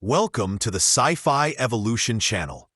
Welcome to the Sci-Fi Evolution channel.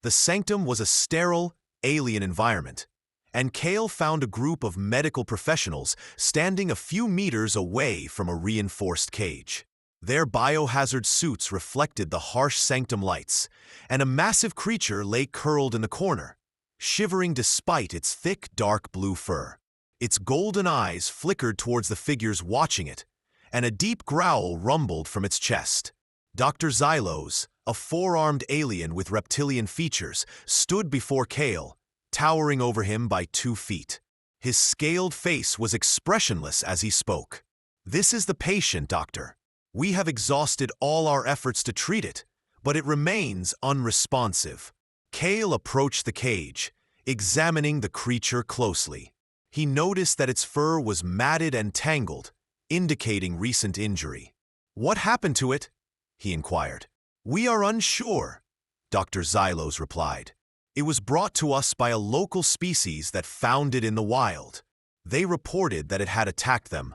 The sanctum was a sterile, alien environment, and Kael found a group of medical professionals standing a few meters away from a reinforced cage. Their biohazard suits reflected the harsh sanctum lights, and a massive creature lay curled in the corner, shivering despite its thick, dark blue fur. Its golden eyes flickered towards the figures watching it, and a deep growl rumbled from its chest. Dr. Xylos, a four-armed alien with reptilian features, stood before Kael, towering over him by 2 feet. His scaled face was expressionless as he spoke. "This is the patient, Doctor. We have exhausted all our efforts to treat it, but it remains unresponsive." Kael approached the cage, examining the creature closely. He noticed that its fur was matted and tangled, indicating recent injury. "What happened to it?" he inquired. "We are unsure," Dr. Xylos replied. "It was brought to us by a local species that found it in the wild. They reported that it had attacked them,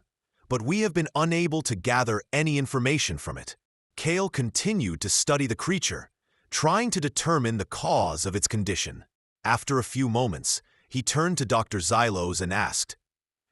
but we have been unable to gather any information from it." Kael continued to study the creature, trying to determine the cause of its condition. After a few moments, he turned to Dr. Xylos and asked,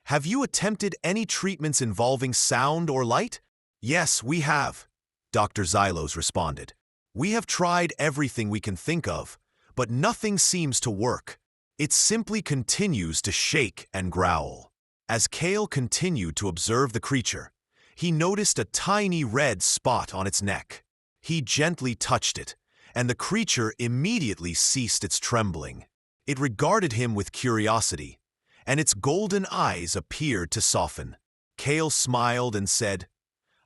"Have you attempted any treatments involving sound or light?" "Yes, we have," Dr. Xylos responded. "We have tried everything we can think of, but nothing seems to work. It simply continues to shake and growl." As Kael continued to observe the creature, he noticed a tiny red spot on its neck. He gently touched it, and the creature immediately ceased its trembling. It regarded him with curiosity, and its golden eyes appeared to soften. Kael smiled and said,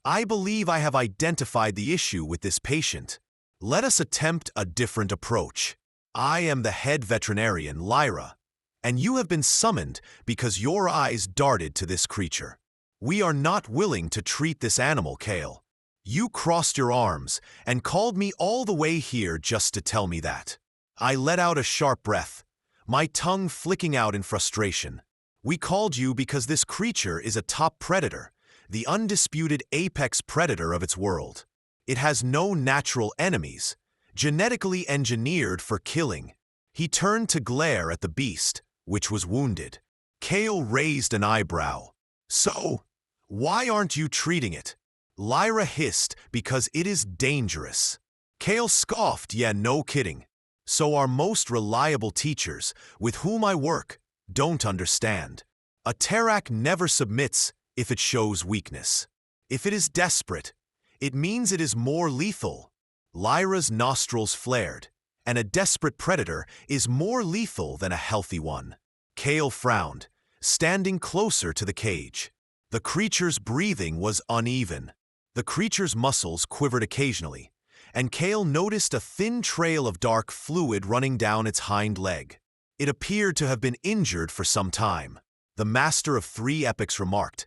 "I believe I have identified the issue with this patient. Let us attempt a different approach. I am the head veterinarian, Lyra, and you have been summoned because your eyes darted to this creature. We are not willing to treat this animal, Kael. You crossed your arms and called me all the way here just to tell me that." I let out a sharp breath, my tongue flicking out in frustration. "We called you because this creature is a top predator, the undisputed apex predator of its world. It has no natural enemies, genetically engineered for killing." He turned to glare at the beast, which was wounded. Kael raised an eyebrow. "So, why aren't you treating it?" Lyra hissed, "Because it is dangerous." Kael scoffed, "Yeah, no kidding. So our most reliable teachers, with whom I work, don't understand. A Terak never submits if it shows weakness. If it is desperate, it means it is more lethal." Lyra's nostrils flared, and a desperate predator is more lethal than a healthy one. Kael frowned, standing closer to the cage. The creature's breathing was uneven. The creature's muscles quivered occasionally, and Kael noticed a thin trail of dark fluid running down its hind leg. It appeared to have been injured for some time. The Master of 3 Epics remarked,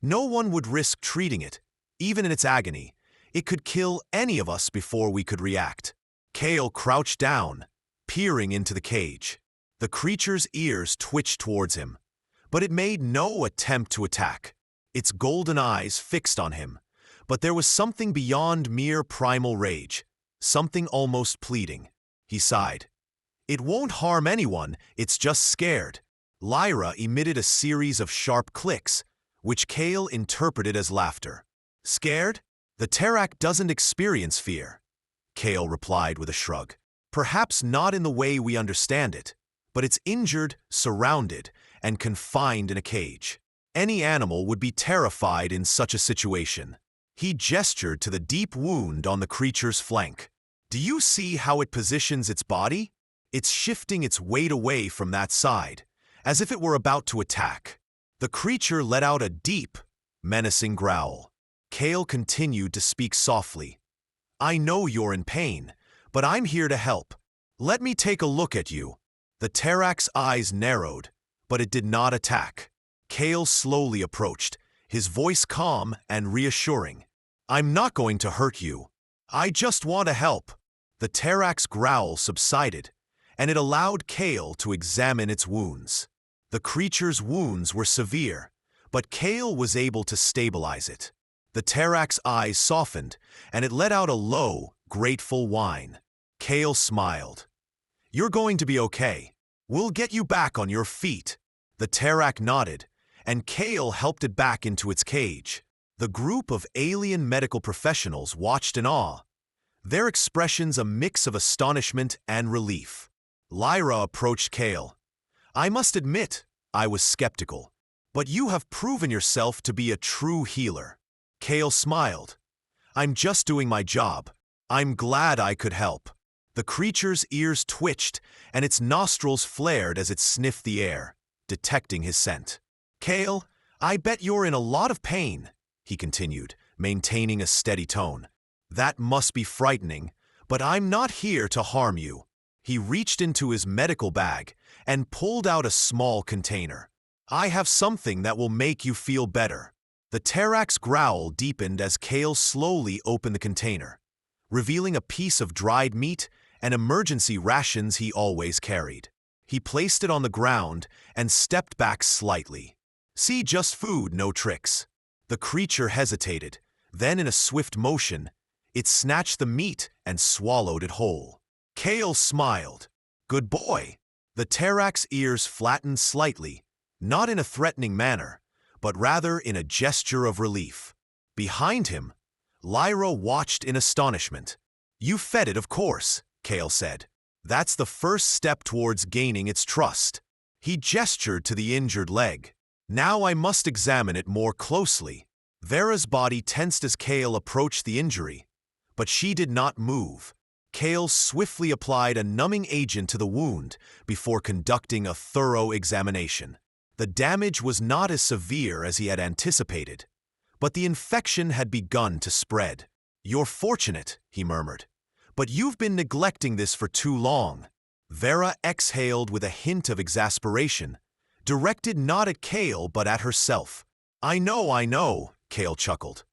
"No one would risk treating it, even in its agony. It could kill any of us before we could react." Kael crouched down, peering into the cage. The creature's ears twitched towards him, but it made no attempt to attack. Its golden eyes fixed on him, but there was something beyond mere primal rage, something almost pleading. He sighed. "It won't harm anyone, it's just scared." Lyra emitted a series of sharp clicks, which Kael interpreted as laughter. "Scared? The Terak doesn't experience fear," Kael replied with a shrug. "Perhaps not in the way we understand it, but it's injured, surrounded, and confined in a cage. Any animal would be terrified in such a situation." He gestured to the deep wound on the creature's flank. "Do you see how it positions its body? It's shifting its weight away from that side, as if it were about to attack." The creature let out a deep, menacing growl. Kael continued to speak softly. "I know you're in pain, but I'm here to help. Let me take a look at you." The Terak's eyes narrowed, but it did not attack. Kael slowly approached, his voice calm and reassuring. "I'm not going to hurt you. I just want to help." The Terak's growl subsided, and it allowed Kael to examine its wounds. The creature's wounds were severe, but Kael was able to stabilize it. The Terrac's eyes softened, and it let out a low, grateful whine. Kael smiled. "You're going to be okay. We'll get you back on your feet." The Terrac nodded, and Kael helped it back into its cage. The group of alien medical professionals watched in awe, their expressions a mix of astonishment and relief. Lyra approached Kael. "I must admit, I was skeptical, but you have proven yourself to be a true healer." Kael smiled. "I'm just doing my job. I'm glad I could help." The creature's ears twitched, and its nostrils flared as it sniffed the air, detecting his scent. "Kael, I bet you're in a lot of pain," he continued, maintaining a steady tone. "That must be frightening, but I'm not here to harm you." He reached into his medical bag and pulled out a small container. "I have something that will make you feel better." The Terrac's growl deepened as Kael slowly opened the container, revealing a piece of dried meat and emergency rations he always carried. He placed it on the ground and stepped back slightly. "See, just food, no tricks." The creature hesitated, then in a swift motion, it snatched the meat and swallowed it whole. Kael smiled. "Good boy." The Terrac's ears flattened slightly, not in a threatening manner, but rather in a gesture of relief. Behind him, Lyra watched in astonishment. "You fed it, of course," Kael said. "That's the first step towards gaining its trust." He gestured to the injured leg. "Now I must examine it more closely." Vera's body tensed as Kael approached the injury, but she did not move. Kael swiftly applied a numbing agent to the wound before conducting a thorough examination. The damage was not as severe as he had anticipated, but the infection had begun to spread. "You're fortunate," he murmured, "but you've been neglecting this for too long." Vera exhaled with a hint of exasperation, directed not at Kael but at herself. I know, Kael chuckled.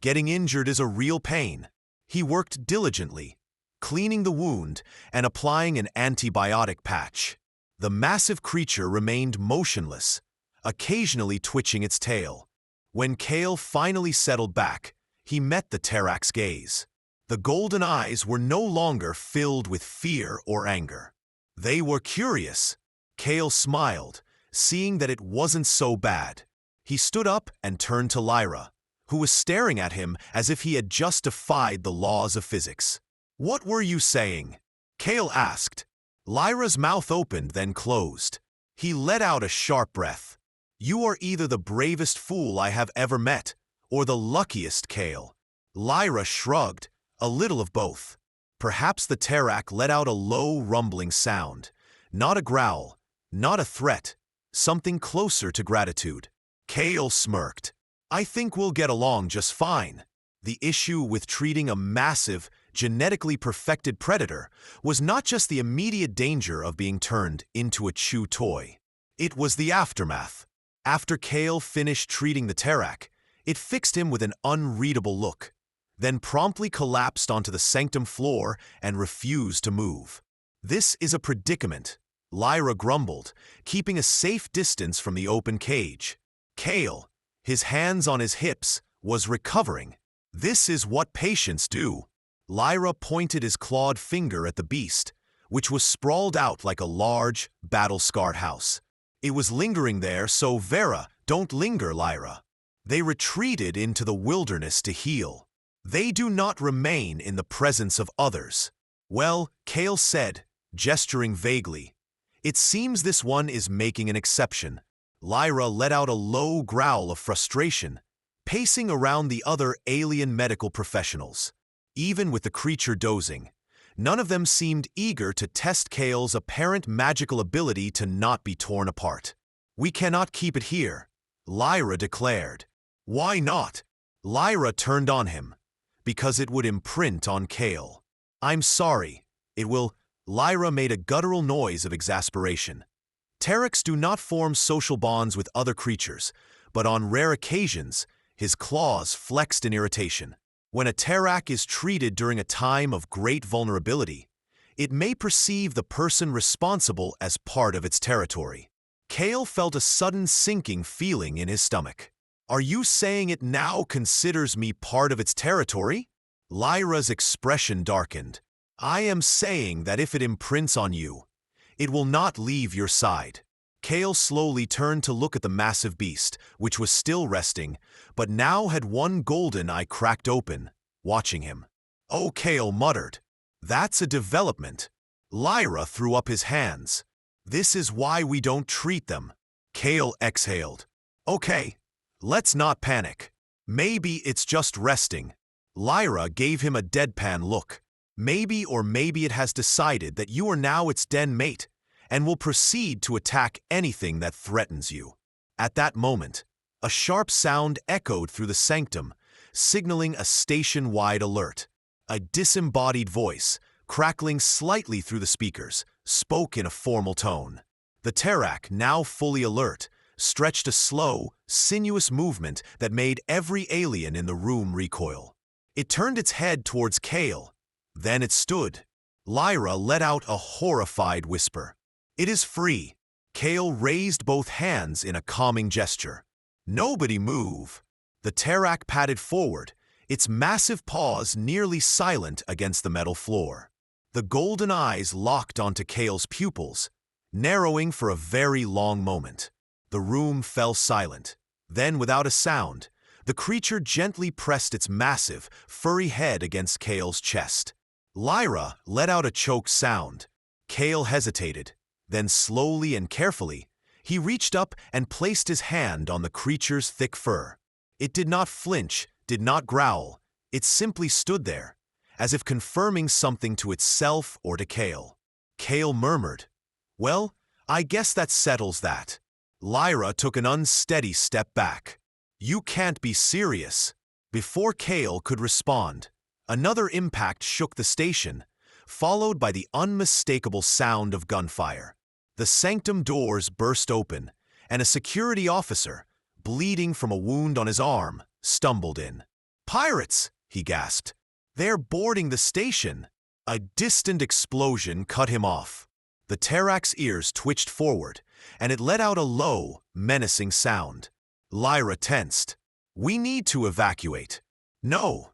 "Getting injured is a real pain." He worked diligently, cleaning the wound and applying an antibiotic patch. The massive creature remained motionless, occasionally twitching its tail. When Kael finally settled back, he met the Terrac's gaze. The golden eyes were no longer filled with fear or anger. They were curious. Kael smiled, seeing that it wasn't so bad. He stood up and turned to Lyra, who was staring at him as if he had just defied the laws of physics. "What were you saying?" Kael asked. Lyra's mouth opened, then closed. He let out a sharp breath. "You are either the bravest fool I have ever met, or the luckiest, Kael." Lyra shrugged, a little of both. Perhaps the Terrac let out a low, rumbling sound. Not a growl, not a threat, something closer to gratitude. Kael smirked. "I think we'll get along just fine." The issue with treating a massive, genetically perfected predator was not just the immediate danger of being turned into a chew toy. It was the aftermath. After Kael finished treating the Terrac, it fixed him with an unreadable look, then promptly collapsed onto the sanctum floor and refused to move. "This is a predicament," Lyra grumbled, keeping a safe distance from the open cage. Kael, his hands on his hips, was recovering. "This is what patients do." Lyra pointed his clawed finger at the beast, which was sprawled out like a large, battle-scarred house. It was lingering there, so Vera, "Don't linger, Lyra." They retreated into the wilderness to heal. They do not remain in the presence of others. "Well," Kael said, gesturing vaguely, "it seems this one is making an exception." Lyra let out a low growl of frustration, pacing around the other alien medical professionals. Even with the creature dozing, none of them seemed eager to test Kael's apparent magical ability to not be torn apart. "We cannot keep it here," Lyra declared. "Why not?" Lyra turned on him. "Because it would imprint on Kael." "I'm sorry. It will." Lyra made a guttural noise of exasperation. Terracs do not form social bonds with other creatures, but on rare occasions, his claws flexed in irritation. When a Terrac is treated during a time of great vulnerability, it may perceive the person responsible as part of its territory. Kael felt a sudden sinking feeling in his stomach. Are you saying it now considers me part of its territory? Lyra's expression darkened. I am saying that if it imprints on you, it will not leave your side. Kael slowly turned to look at the massive beast, which was still resting, but now had one golden eye cracked open, watching him. Oh, Kael muttered. That's a development. Lyra threw up his hands. This is why we don't treat them. Kael exhaled. Okay, let's not panic. Maybe it's just resting. Lyra gave him a deadpan look. Maybe it has decided that you are now its den mate, and will proceed to attack anything that threatens you. At that moment, a sharp sound echoed through the sanctum, signaling a station-wide alert. A disembodied voice, crackling slightly through the speakers, spoke in a formal tone. The Terrak, now fully alert, stretched a slow, sinuous movement that made every alien in the room recoil. It turned its head towards Kael. Then it stood. Lyra let out a horrified whisper. It is free. Kael raised both hands in a calming gesture. Nobody move. The Terrak padded forward, its massive paws nearly silent against the metal floor. The golden eyes locked onto Kael's pupils, narrowing for a very long moment. The room fell silent. Then, without a sound, the creature gently pressed its massive, furry head against Kael's chest. Lyra let out a choked sound. Kael hesitated. Then slowly and carefully, he reached up and placed his hand on the creature's thick fur. It did not flinch, did not growl. It simply stood there, as if confirming something to itself or to Kael. Kael murmured, "Well, I guess that settles that." Lyra took an unsteady step back. "You can't be serious." Before Kael could respond, another impact shook the station, followed by the unmistakable sound of gunfire. The sanctum doors burst open, and a security officer, bleeding from a wound on his arm, stumbled in. "Pirates!" he gasped. "They're boarding the station." A distant explosion cut him off. The Terrak's ears twitched forward, and it let out a low, menacing sound. Lyra tensed. "We need to evacuate." "No,"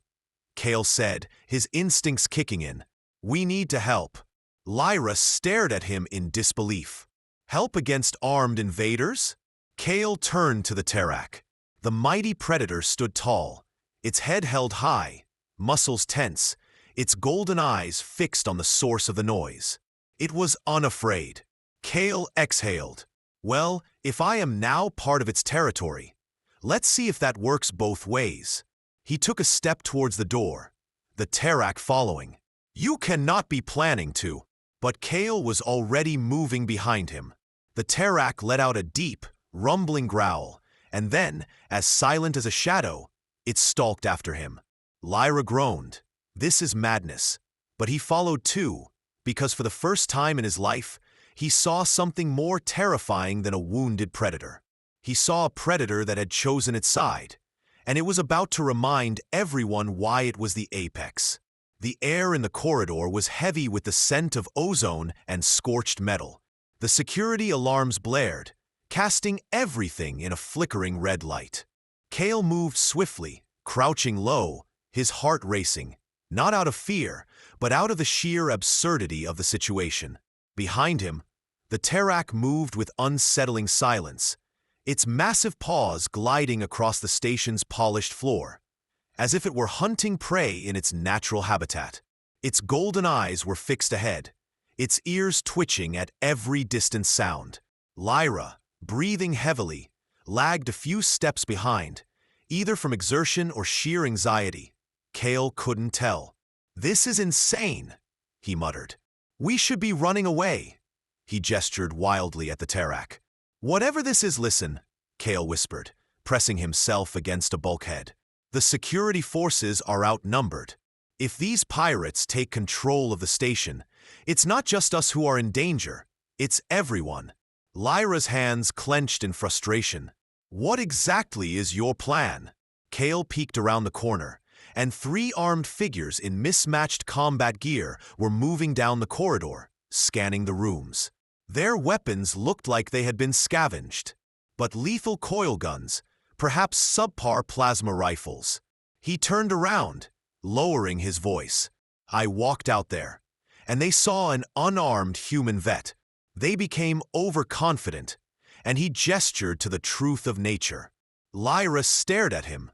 Kael said, his instincts kicking in. "We need to help." Lyra stared at him in disbelief. "Help against armed invaders?" Kael turned to the Terrak. The mighty predator stood tall, its head held high, muscles tense, its golden eyes fixed on the source of the noise. It was unafraid. Kael exhaled. "Well, if I am now part of its territory, let's see if that works both ways." He took a step towards the door, the Terrak following. "You cannot be planning to." But Kael was already moving behind him. The Terrak let out a deep, rumbling growl, and then, as silent as a shadow, it stalked after him. Lyra groaned. This is madness. But he followed too, because for the first time in his life, he saw something more terrifying than a wounded predator. He saw a predator that had chosen its side, and it was about to remind everyone why it was the apex. The air in the corridor was heavy with the scent of ozone and scorched metal. The security alarms blared, casting everything in a flickering red light. Kael moved swiftly, crouching low, his heart racing, not out of fear, but out of the sheer absurdity of the situation. Behind him, the Terrak moved with unsettling silence, its massive paws gliding across the station's polished floor, as if it were hunting prey in its natural habitat. Its golden eyes were fixed ahead, its ears twitching at every distant sound. Lyra, breathing heavily, lagged a few steps behind, either from exertion or sheer anxiety. Kael couldn't tell. "This is insane," he muttered. "We should be running away." He gestured wildly at the Terrak. "Whatever this is, listen," Kael whispered, pressing himself against a bulkhead. "The security forces are outnumbered. If these pirates take control of the station, it's not just us who are in danger, it's everyone." Lyra's hands clenched in frustration. "What exactly is your plan?" Kael peeked around the corner, and three armed figures in mismatched combat gear were moving down the corridor, scanning the rooms. Their weapons looked like they had been scavenged, but lethal coil guns, perhaps subpar plasma rifles. He turned around, lowering his voice. I walked out there, and they saw an unarmed human vet. They became overconfident, and he gestured to the truth of nature. Lyra stared at him.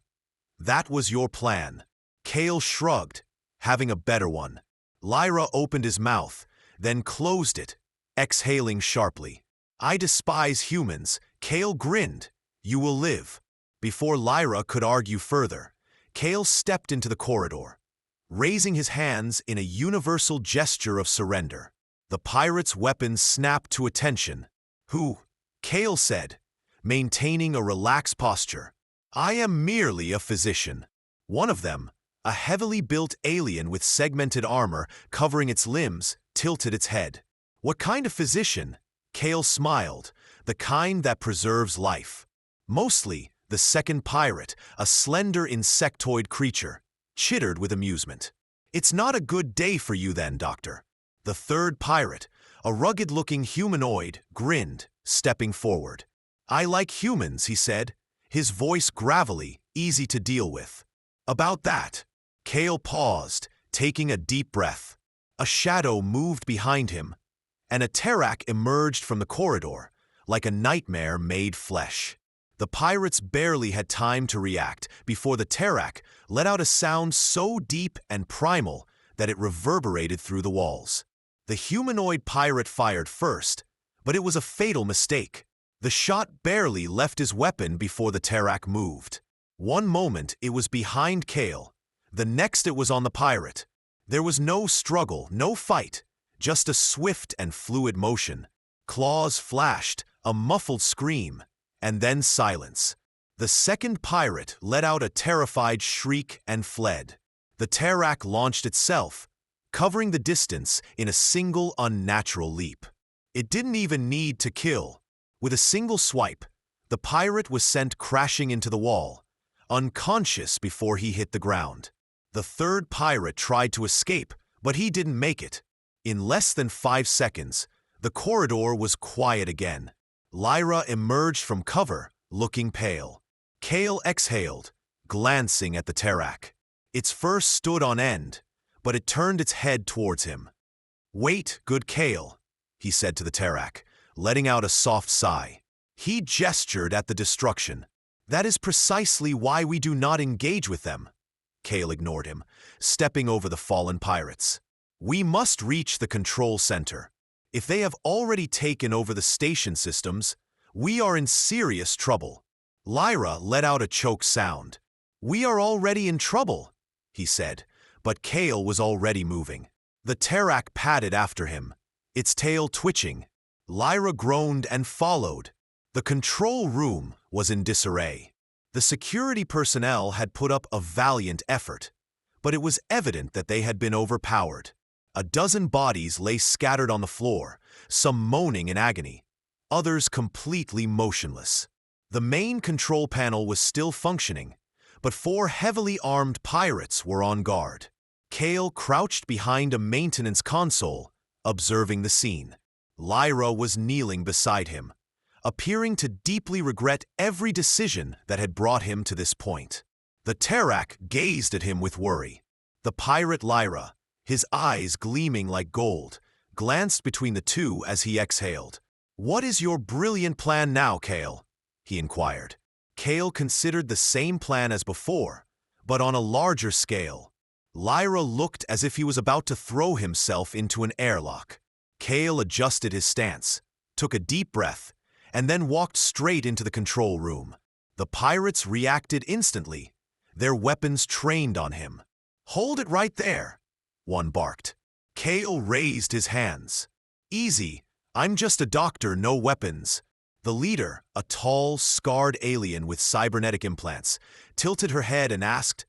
That was your plan. Kael shrugged, having a better one. Lyra opened his mouth, then closed it, exhaling sharply. I despise humans. Kael grinned. You will live. Before Lyra could argue further, Kael stepped into the corridor, raising his hands in a universal gesture of surrender. The pirate's weapons snapped to attention. Who? Kael said, maintaining a relaxed posture. I am merely a physician. One of them, a heavily built alien with segmented armor covering its limbs, tilted its head. What kind of physician? Kael smiled. The kind that preserves life. Mostly, the second pirate, a slender insectoid creature, chittered with amusement. It's not a good day for you then, Doctor. The third pirate, a rugged-looking humanoid, grinned, stepping forward. I like humans, he said, his voice gravelly, easy to deal with. About that. Kael paused, taking a deep breath. A shadow moved behind him, and a Terrak emerged from the corridor, like a nightmare made flesh. The pirates barely had time to react before the Terrak let out a sound so deep and primal that it reverberated through the walls. The humanoid pirate fired first, but it was a fatal mistake. The shot barely left his weapon before the Terrak moved. One moment it was behind Kael, the next it was on the pirate. There was no struggle, no fight, just a swift and fluid motion. Claws flashed, a muffled scream, and then silence. The second pirate let out a terrified shriek and fled. The Terrak launched itself, covering the distance in a single unnatural leap. It didn't even need to kill. With a single swipe, the pirate was sent crashing into the wall, unconscious before he hit the ground. The third pirate tried to escape, but he didn't make it. In less than 5 seconds, the corridor was quiet again. Lyra emerged from cover, looking pale. Kael exhaled, glancing at the Terrak. Its fur stood on end, but it turned its head towards him. Wait, good Kael, he said to the Terrak, letting out a soft sigh. He gestured at the destruction. That is precisely why we do not engage with them. Kael ignored him, stepping over the fallen pirates. We must reach the control center. If they have already taken over the station systems, we are in serious trouble. Lyra let out a choked sound. We are already in trouble, he said, but Kael was already moving. The Terrak padded after him, its tail twitching. Lyra groaned and followed. The control room was in disarray. The security personnel had put up a valiant effort, but it was evident that they had been overpowered. A dozen bodies lay scattered on the floor, some moaning in agony, others completely motionless. The main control panel was still functioning, but 4 heavily armed pirates were on guard. Kael crouched behind a maintenance console, observing the scene. Lyra was kneeling beside him, appearing to deeply regret every decision that had brought him to this point. The Terrak gazed at him with worry. The pirate Lyra, his eyes gleaming like gold, glanced between the two as he exhaled. What is your brilliant plan now, Kael? He inquired. Kael considered the same plan as before, but on a larger scale. Lyra looked as if he was about to throw himself into an airlock. Kael adjusted his stance, took a deep breath, and then walked straight into the control room. The pirates reacted instantly, their weapons trained on him. Hold it right there, one barked. Kael raised his hands. Easy, I'm just a doctor, no weapons. The leader, a tall, scarred alien with cybernetic implants, tilted her head and asked,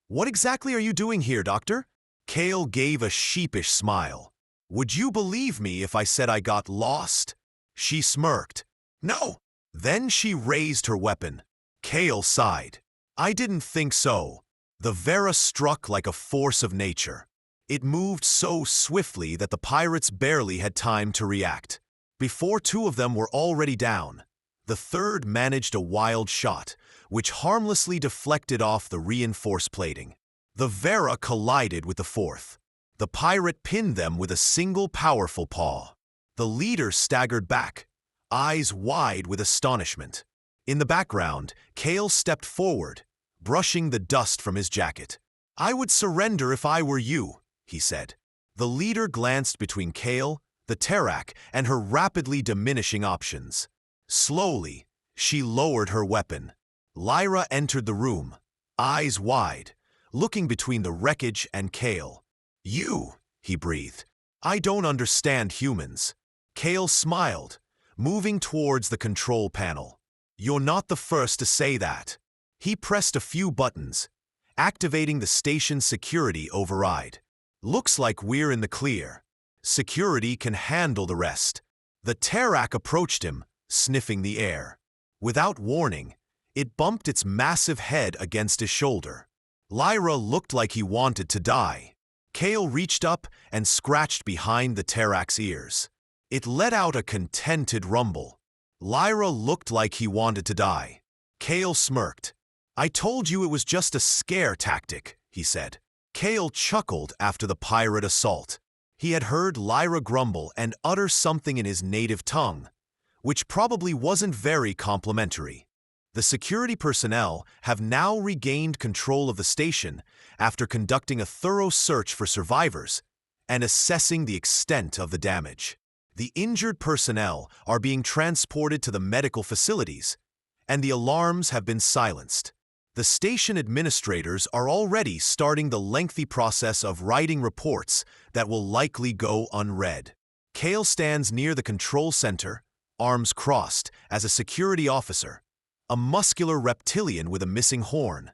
What exactly are you doing here, Doctor? Kael gave a sheepish smile. Would you believe me if I said I got lost? She smirked. No. Then she raised her weapon. Kael sighed. I didn't think so. The Vera struck like a force of nature. It moved so swiftly that the pirates barely had time to react. Before 2 of them were already down, the third managed a wild shot, which harmlessly deflected off the reinforced plating. The Vera collided with the fourth. The pirate pinned them with a single powerful paw. The leader staggered back, eyes wide with astonishment. In the background, Kael stepped forward, brushing the dust from his jacket. "I would surrender if I were you," he said. The leader glanced between Kael, the Terrak, and her rapidly diminishing options. Slowly, she lowered her weapon. Lyra entered the room, eyes wide, looking between the wreckage and Kael. "You," he breathed. "I don't understand humans." Kael smiled, moving towards the control panel. "You're not the first to say that." He pressed a few buttons, activating the station's security override. "Looks like we're in the clear. Security can handle the rest." The Terrak approached him, sniffing the air. Without warning, it bumped its massive head against his shoulder. Lyra looked like he wanted to die. Kael reached up and scratched behind the Terrak's ears. It let out a contented rumble. Lyra looked like he wanted to die. Kael smirked. "I told you it was just a scare tactic," he said. Kael chuckled after the pirate assault. He had heard Lyra grumble and utter something in his native tongue, which probably wasn't very complimentary. The security personnel have now regained control of the station after conducting a thorough search for survivors and assessing the extent of the damage. The injured personnel are being transported to the medical facilities, and the alarms have been silenced. The station administrators are already starting the lengthy process of writing reports that will likely go unread. Kael stands near the control center, arms crossed, as a security officer. A muscular reptilian with a missing horn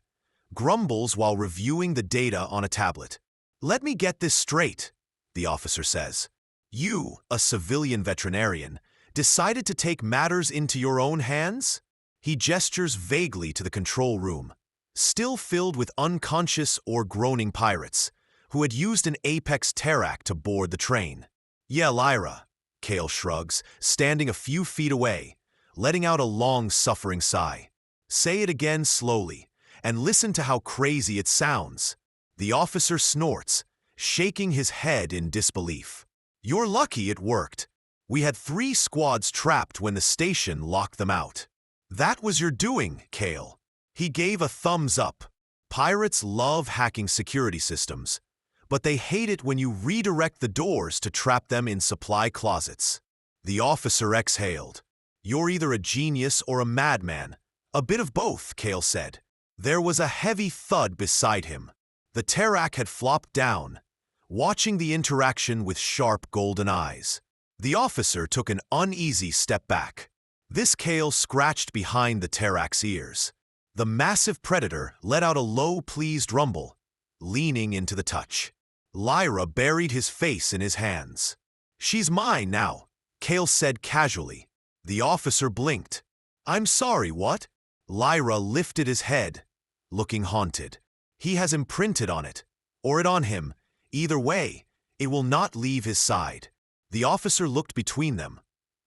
grumbles while reviewing the data on a tablet. "Let me get this straight," the officer says. "You, a civilian veterinarian, decided to take matters into your own hands?" He gestures vaguely to the control room, still filled with unconscious or groaning pirates, who had used an Apex Terrak to board the train. "Yeah, Lyra," Kael shrugs, standing a few feet away, letting out a long, suffering sigh. "Say it again slowly, and listen to how crazy it sounds." The officer snorts, shaking his head in disbelief. "You're lucky it worked. We had 3 squads trapped when the station locked them out." "That was your doing, Kael." He gave a thumbs up. Pirates love hacking security systems, but they hate it when you redirect the doors to trap them in supply closets. The officer exhaled. "You're either a genius or a madman. A bit of both," Kael said. There was a heavy thud beside him. The Terrak had flopped down, watching the interaction with sharp golden eyes. The officer took an uneasy step back. This Kael scratched behind the Terrak's ears. The massive predator let out a low, pleased rumble, leaning into the touch. Lyra buried his face in his hands. "She's mine now," Kael said casually. The officer blinked. "I'm sorry, what?" Lyra lifted his head, looking haunted. "He has imprinted on it, or it on him. Either way, it will not leave his side." The officer looked between them,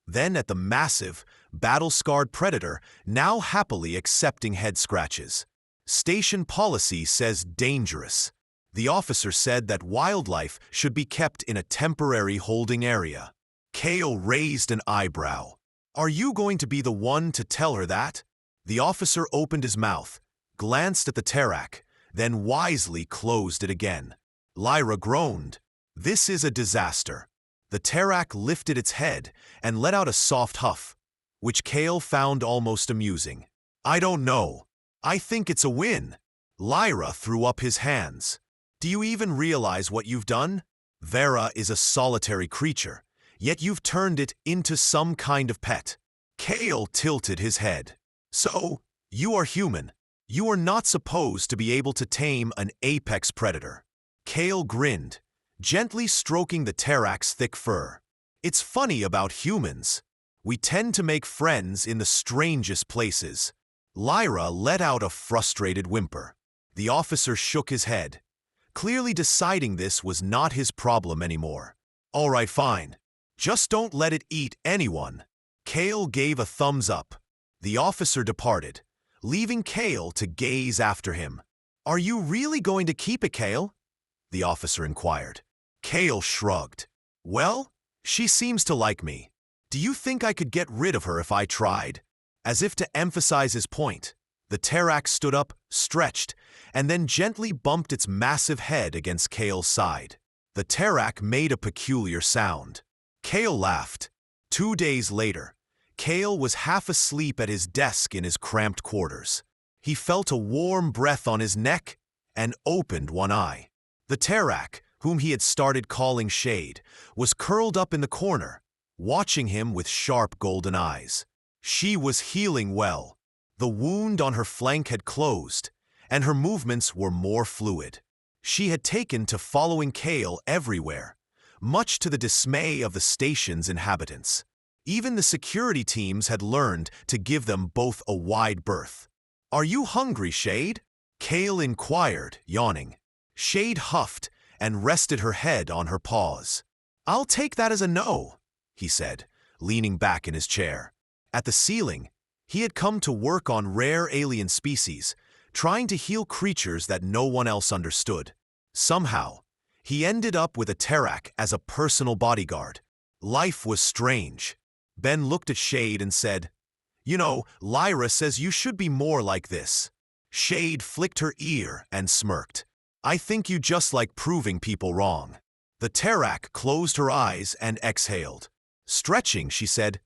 then at the massive, battle-scarred predator now happily accepting head scratches. "Station policy says dangerous." The officer said that wildlife should be kept in a temporary holding area. Kael raised an eyebrow. "Are you going to be the one to tell her that?" The officer opened his mouth, glanced at the Terrak, then wisely closed it again. Lyra groaned. "This is a disaster." The Terrak lifted its head and let out a soft huff, which Kael found almost amusing. "I don't know. I think it's a win." Lyra threw up his hands. "Do you even realize what you've done? Vera is a solitary creature, yet you've turned it into some kind of pet." Kael tilted his head. "So, you are human. You are not supposed to be able to tame an apex predator." Kael grinned, gently stroking the Terrak's thick fur. "It's funny about humans. We tend to make friends in the strangest places." Lyra let out a frustrated whimper. The officer shook his head, clearly deciding this was not his problem anymore. "All right, fine. Just don't let it eat anyone." Kael gave a thumbs up. The officer departed, leaving Kael to gaze after him. "Are you really going to keep it, Kael?" the officer inquired. Kael shrugged. "Well, she seems to like me. Do you think I could get rid of her if I tried?" As if to emphasize his point, the Terrac stood up, stretched, and then gently bumped its massive head against Kael's side. The Terrac made a peculiar sound. Kael laughed. 2 days later, Kael was half asleep at his desk in his cramped quarters. He felt a warm breath on his neck and opened one eye. The Terrac, whom he had started calling Shade, was curled up in the corner, watching him with sharp golden eyes. She was healing well. The wound on her flank had closed, and her movements were more fluid. She had taken to following Kael everywhere, much to the dismay of the station's inhabitants. Even the security teams had learned to give them both a wide berth. "Are you hungry, Shade?" Kael inquired, yawning. Shade huffed and rested her head on her paws. "I'll take that as a no," he said, leaning back in his chair. At the ceiling, he had come to work on rare alien species, trying to heal creatures that no one else understood. Somehow, he ended up with a Terrac as a personal bodyguard. Life was strange. Ben looked at Shade and said, "You know, Lyra says you should be more like this." Shade flicked her ear and smirked. "I think you just like proving people wrong." The Terrac closed her eyes and exhaled. Stretching, she said,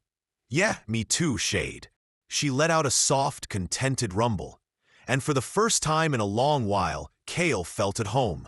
"Yeah, me too, Shade." She let out a soft, contented rumble, and for the first time in a long while, Kael felt at home.